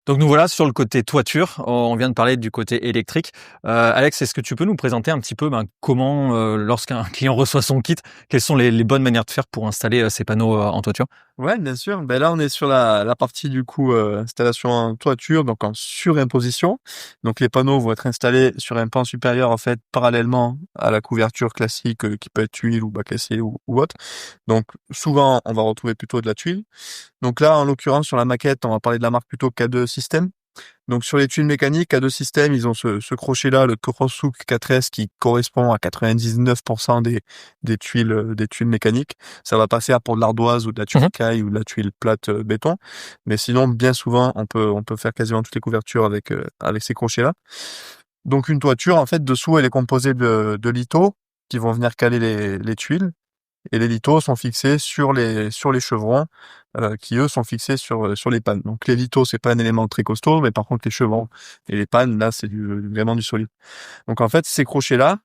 Donc nous voilà sur le côté toiture. On vient de parler du côté électrique. Alex, est-ce que tu peux nous présenter un petit peu comment, lorsqu'un client reçoit son kit, quelles sont les bonnes manières de faire pour installer ces panneaux en toiture? Ouais, bien sûr. Ben là, on est sur la partie du coup installation en toiture, donc en surimposition. Donc les panneaux vont être installés sur un pan supérieur en fait parallèlement à la couverture classique qui peut être tuile ou bac acier ou autre. Donc souvent on va retrouver plutôt de la tuile. Donc là, en l'occurrence sur la maquette, on va parler de la marque plutôt K2 System. Donc sur les tuiles mécaniques, K2 System, ils ont ce crochet-là, le Crosshook 4S, qui correspond à 99% des tuiles mécaniques. Ça va pas faire pour de l'ardoise ou de la tuile caille ou de la tuile plate béton, mais sinon bien souvent on peut faire quasiment toutes les couvertures avec ces crochets-là. Donc une toiture, en fait, dessous elle est composée de lithos qui vont venir caler les tuiles. Et les lithos sont fixés sur les chevrons qui eux sont fixés sur les pannes. Donc les lithos, c'est pas un élément très costaud, mais par contre les chevrons et les pannes, là c'est vraiment du solide. Donc en fait ces crochets là,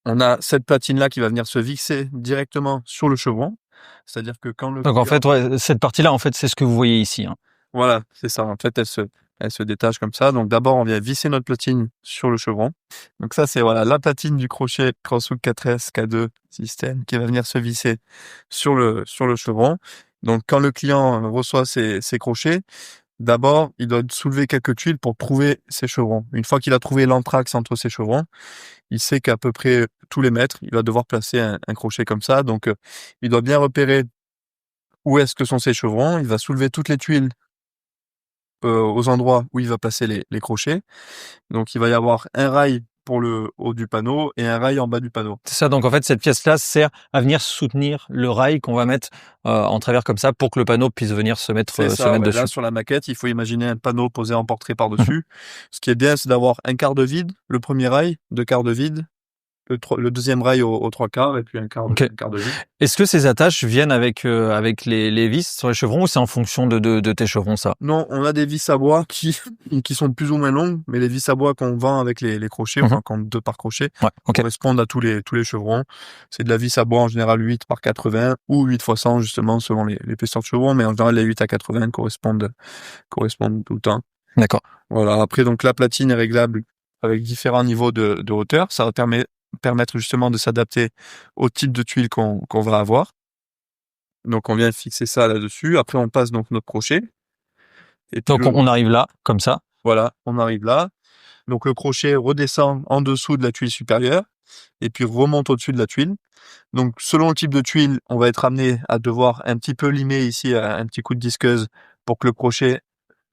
on a cette platine là qui va venir se fixer directement sur le chevron, c'est-à-dire que quand le Donc en fait, ouais, cette partie-là, en fait, c'est ce que vous voyez ici, hein. voilà, c'est ça. En fait, elle se détache comme ça. Donc d'abord, on vient visser notre platine sur le chevron. Donc ça, c'est voilà la platine du crochet Crosshook 4S K2 System qui va venir se visser sur le chevron. Donc quand le client reçoit ces crochets, d'abord, il doit soulever quelques tuiles pour trouver ses chevrons. Une fois qu'il a trouvé l'anthrax entre ses chevrons, il sait qu'à peu près tous les mètres, il va devoir placer un crochet comme ça. Donc il doit bien repérer où est-ce que sont ses chevrons. Il va soulever toutes les tuiles aux endroits où il va placer les crochets. Donc il va y avoir un rail pour le haut du panneau et un rail en bas du panneau. C'est ça, donc en fait, cette pièce-là sert à venir soutenir le rail qu'on va mettre en travers comme ça pour que le panneau puisse venir se mettre C'est ça, ouais. dessus. Là sur la maquette, il faut imaginer un panneau posé en portrait par-dessus. Ce qui est bien, c'est d'avoir un quart de vide, le premier rail, deux quarts de vide, le deuxième rail aux trois quarts et puis un quart de vide. Est-ce que ces attaches viennent avec les vis sur les chevrons ou c'est en fonction de tes chevrons, ça? Non, on a des vis à bois qui sont plus ou moins longues, mais les vis à bois qu'on vend avec les crochets, enfin qu'on deux par crochet, correspondent à tous les chevrons. C'est de la vis à bois en général 8 par 80 ou 8 x 100 justement selon l'épaisseur de chevron, mais en général les 8 à 80 correspondent tout le temps. D'accord. Voilà. Après donc la platine est réglable avec différents niveaux de hauteur. Ça va permettre justement de s'adapter au type de tuile qu'on va avoir. Donc on vient fixer ça là-dessus. Après on passe donc notre crochet. Et donc on arrive là, comme ça. Voilà, on arrive là. Donc le crochet redescend en dessous de la tuile supérieure et puis remonte au-dessus de la tuile. Donc selon le type de tuile, on va être amené à devoir un petit peu limer ici un petit coup de disqueuse pour que le crochet...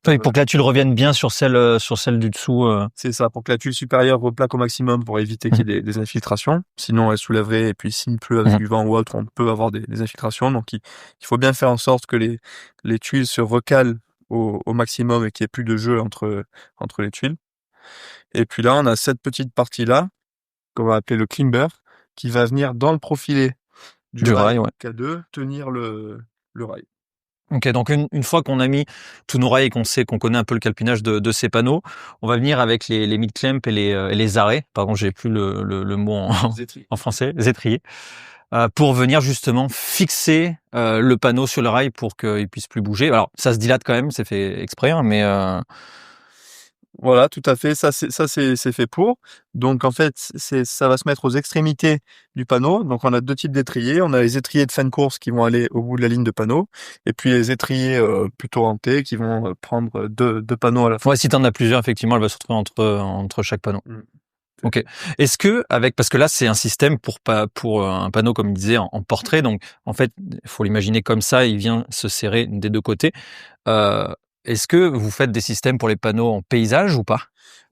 Oui, pour que la tuile revienne bien sur celle du dessous. C'est ça, pour que la tuile supérieure replaque au maximum pour éviter qu'il y ait des infiltrations. Sinon, elle soulèverait et puis s'il pleut avec du vent ou autre, on peut avoir des infiltrations. Donc il faut bien faire en sorte que les tuiles se recalent au maximum et qu'il n'y ait plus de jeu entre les tuiles. Et puis là, on a cette petite partie-là, qu'on va appeler le climber, qui va venir dans le profilé du rail K2 tenir le rail. Ok, donc une fois qu'on a mis tous nos rails et qu'on connaît un peu le calpinage de ces panneaux, on va venir avec les mid-clamps et les arrêts, pardon, j'ai plus le mot en français, les étriers, pour venir justement fixer le panneau sur le rail pour qu'il puisse plus bouger. Alors ça se dilate quand même, c'est fait exprès, hein, mais voilà, tout à fait. Ça c'est fait pour. Donc en fait, ça va se mettre aux extrémités du panneau. Donc on a deux types d'étriers. On a les étriers de fin de course qui vont aller au bout de la ligne de panneau, et puis les étriers plutôt hantés qui vont prendre deux panneaux à la fois. Ouais, si t'en as plusieurs, effectivement, elle va se retrouver entre chaque panneau. Ok. Est-ce que parce que là c'est un système pour un panneau comme il disait en portrait, donc en fait il faut l'imaginer comme ça, il vient se serrer des deux côtés. Est-ce que vous faites des systèmes pour les panneaux en paysage ou pas?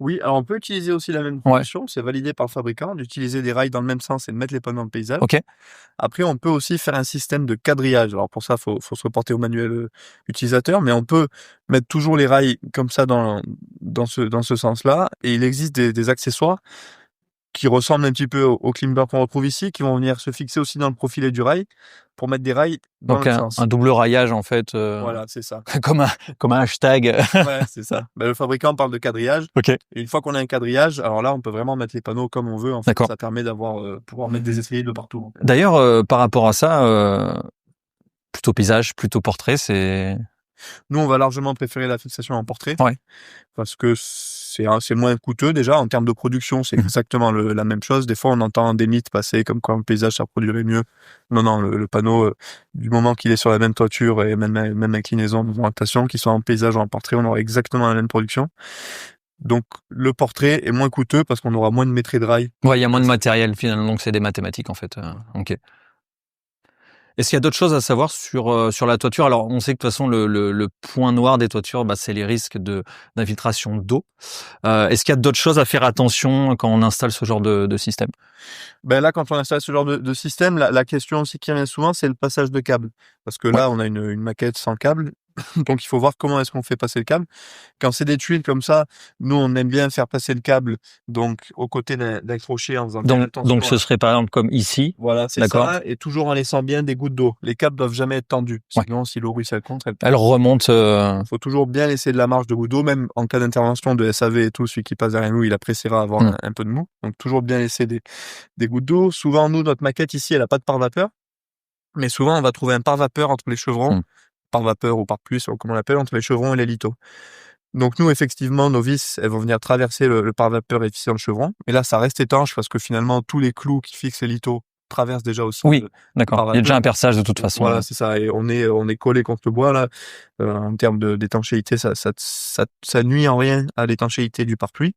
Oui, alors on peut utiliser aussi la même fonction, c'est validé par le fabricant, d'utiliser des rails dans le même sens et de mettre les panneaux en paysage. Ok. Après, on peut aussi faire un système de quadrillage. Alors pour ça, faut se reporter au manuel utilisateur, mais on peut mettre toujours les rails comme ça dans ce sens-là. Et il existe des accessoires qui ressemblent un petit peu au climber qu'on retrouve ici, qui vont venir se fixer aussi dans le profilé du rail pour mettre des rails dans le sens. Un double raillage en fait. Voilà, c'est ça. comme un hashtag. Ouais, c'est ça. Le fabricant parle de quadrillage. Ok. Et une fois qu'on a un quadrillage, alors là, on peut vraiment mettre les panneaux comme on veut. En fait, ça permet pouvoir mettre des étriers de partout. D'ailleurs, par rapport à ça, plutôt paysage, plutôt portrait, c'est Nous, on va largement préférer la fixation en portrait. Ouais. Parce que c'est moins coûteux déjà. En termes de production, c'est exactement la même chose. Des fois, on entend des mythes passer comme quoi un paysage, ça produirait mieux. Non, le panneau, du moment qu'il est sur la même toiture et même inclinaison d'orientation, qu'il soit en paysage ou en portrait, on aura exactement la même production. Donc, le portrait est moins coûteux parce qu'on aura moins de maîtrise de rail. Ouais, il y a moins de matériel finalement, donc c'est des mathématiques en fait. Ok. Est-ce qu'il y a d'autres choses à savoir sur la toiture? Alors, on sait que de toute façon, le point noir des toitures, c'est les risques d'infiltration d'eau. Est-ce qu'il y a d'autres choses à faire attention quand on installe ce genre de système? Ben là, quand on installe ce genre de système, la question aussi qui revient souvent, c'est le passage de câble. Parce que là, on a une maquette sans câble. Donc, il faut voir comment est-ce qu'on fait passer le câble. Quand c'est des tuiles comme ça, nous, on aime bien faire passer le câble donc au côté d'un crochet en faisant bien attention. Donc, ce serait par exemple comme ici. Voilà, c'est ça. Et toujours en laissant bien des gouttes d'eau. Les câbles doivent jamais être tendus. Sinon, si l'eau ruisselle contre, elle remonte. Faut toujours bien laisser de la marge de gouttes d'eau, même en cas d'intervention de SAV et tout. Celui qui passe derrière nous, il appréciera avoir un peu de mou. Donc, toujours bien laisser des gouttes d'eau. Souvent, nous, notre maquette ici, elle a pas de pare-vapeur. Mais souvent, on va trouver un pare-vapeur entre les chevrons. Pare-vapeur ou pare-pluie, comme on l'appelle, entre les chevrons et les lithos. Donc nous, effectivement, nos vis, elles vont venir traverser le pare-vapeur efficient de chevron. Et là, ça reste étanche parce que finalement, tous les clous qui fixent les lithos traversent déjà aussi. Oui, d'accord. Il y a déjà un perçage de toute façon. Voilà, c'est ça. Et on est collé contre le bois là. En termes d'étanchéité, ça nuit en rien à l'étanchéité du pare-pluie.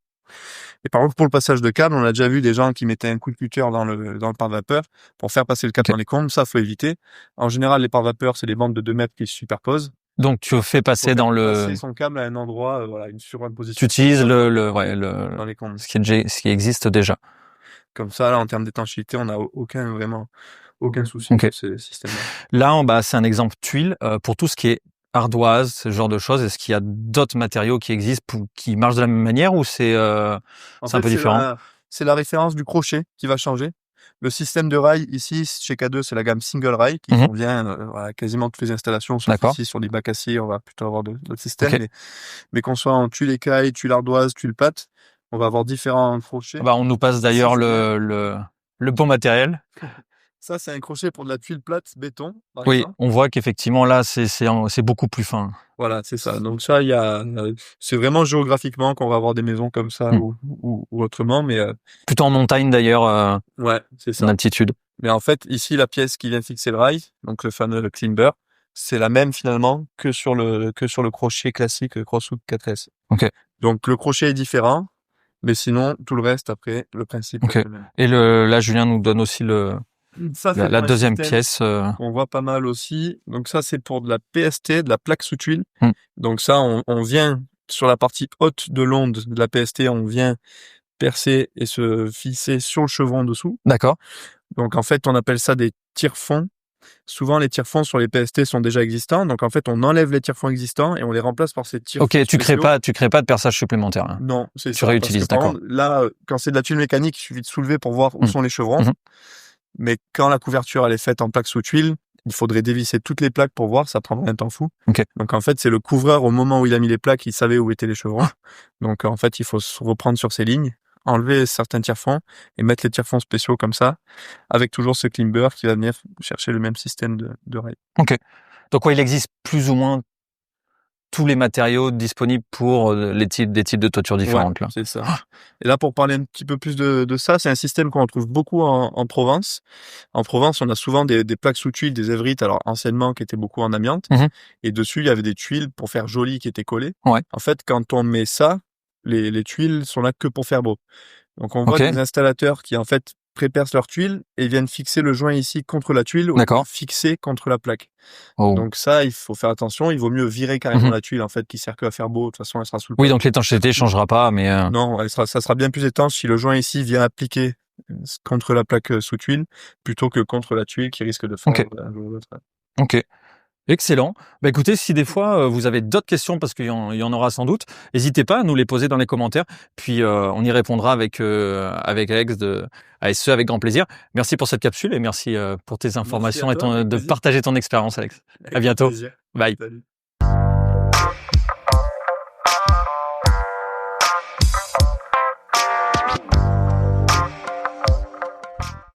Et par contre, pour le passage de câble, on a déjà vu des gens qui mettaient un coup de cutter dans le pare-vapeur pour faire passer le câble dans les combles. Ça, faut éviter. En général, les pare-vapeurs, c'est des bandes de 2 mètres qui se superposent. Donc, tu fais passer passer son câble à un endroit, une surimposition. Tu utilises dans les combles. ce qui existe déjà. Comme ça, là, en termes d'étanchéité, on n'a aucun souci sur ce système-là. Là, c'est un exemple tuile. Pour tout ce qui est ardoise, ce genre de choses, est-ce qu'il y a d'autres matériaux qui existent qui marchent de la même manière ou c'est un peu différent? C'est la référence du crochet qui va changer. Le système de rail ici, chez K2, c'est la gamme single rail qui convient à quasiment toutes les installations. Sauf ici, sur des bacs acier, on va plutôt avoir d'autres systèmes. Mais qu'on soit en tuile écaille, tuile ardoise, tuile plate, on va avoir différents crochets. On nous passe d'ailleurs le bon matériel. Ça, c'est un crochet pour de la tuile plate béton. Oui, on voit qu'effectivement là, c'est beaucoup plus fin. Voilà, c'est ça. Donc ça, c'est vraiment géographiquement qu'on va avoir des maisons comme ça ou autrement, mais plutôt en montagne d'ailleurs. Ouais, c'est ça. En altitude. Mais en fait, ici, la pièce qui vient fixer le rail, donc le fameux climber, c'est la même finalement que sur le crochet classique Crosshook 4S. Ok. Donc le crochet est différent, mais sinon tout le reste après, le principe est le même. Et là, Julien nous donne aussi la deuxième pièce. On voit pas mal aussi. Donc ça, c'est pour de la PST, de la plaque sous tuile. Donc ça, on vient sur la partie haute de l'onde de la PST, on vient percer et se fixer sur le chevron dessous. D'accord. Donc en fait, on appelle ça des tire-fonds. Souvent, les tire-fonds sur les PST sont déjà existants. Donc en fait, on enlève les tire-fonds existants et on les remplace par ces tire-fonds. Ok, tu crées pas de perçage supplémentaire. Hein. Non, c'est ça. Tu réutilises, d'accord. Là, quand c'est de la tuile mécanique, il suffit de soulever pour voir où sont les chevrons. Mais quand la couverture elle est faite en plaque sous tuile, il faudrait dévisser toutes les plaques pour voir, ça prendrait un temps fou. Donc en fait, c'est le couvreur au moment où il a mis les plaques, il savait où étaient les chevrons. Donc en fait, il faut se reprendre sur ces lignes, enlever certains tire-fonds et mettre les tire-fonds spéciaux comme ça, avec toujours ce climber qui va venir chercher le même système de rail. Ok. Donc il existe plus ou moins tous les matériaux disponibles pour des types de toitures différentes. Ouais, là. C'est ça. Et là, pour parler un petit peu plus de ça, c'est un système qu'on retrouve beaucoup en Provence. En Provence, on a souvent des plaques sous tuiles, des évrites, alors anciennement qui étaient beaucoup en amiante. Et dessus, il y avait des tuiles pour faire joli qui étaient collées. Ouais. En fait, quand on met ça, les tuiles sont là que pour faire beau. Donc on voit des installateurs qui en fait prépercent leurs tuiles et viennent fixer le joint ici contre la tuile ou fixer contre la plaque. Donc ça, il faut faire attention. Il vaut mieux virer carrément la tuile en fait qui sert que à faire beau. De toute façon, elle sera sous le Oui, donc l'étanchéité changera pas, mais non, ça sera bien plus étanche si le joint ici vient appliquer contre la plaque sous tuile plutôt que contre la tuile qui risque de fondre un jour ou l'autre. Ok. Excellent. Écoutez, si des fois vous avez d'autres questions, parce qu'il y en aura sans doute, n'hésitez pas à nous les poser dans les commentaires, puis on y répondra avec Alex de ASE avec grand plaisir. Merci pour cette capsule et merci pour tes informations et de partager ton expérience, Alex. À bientôt. Bye. Salut.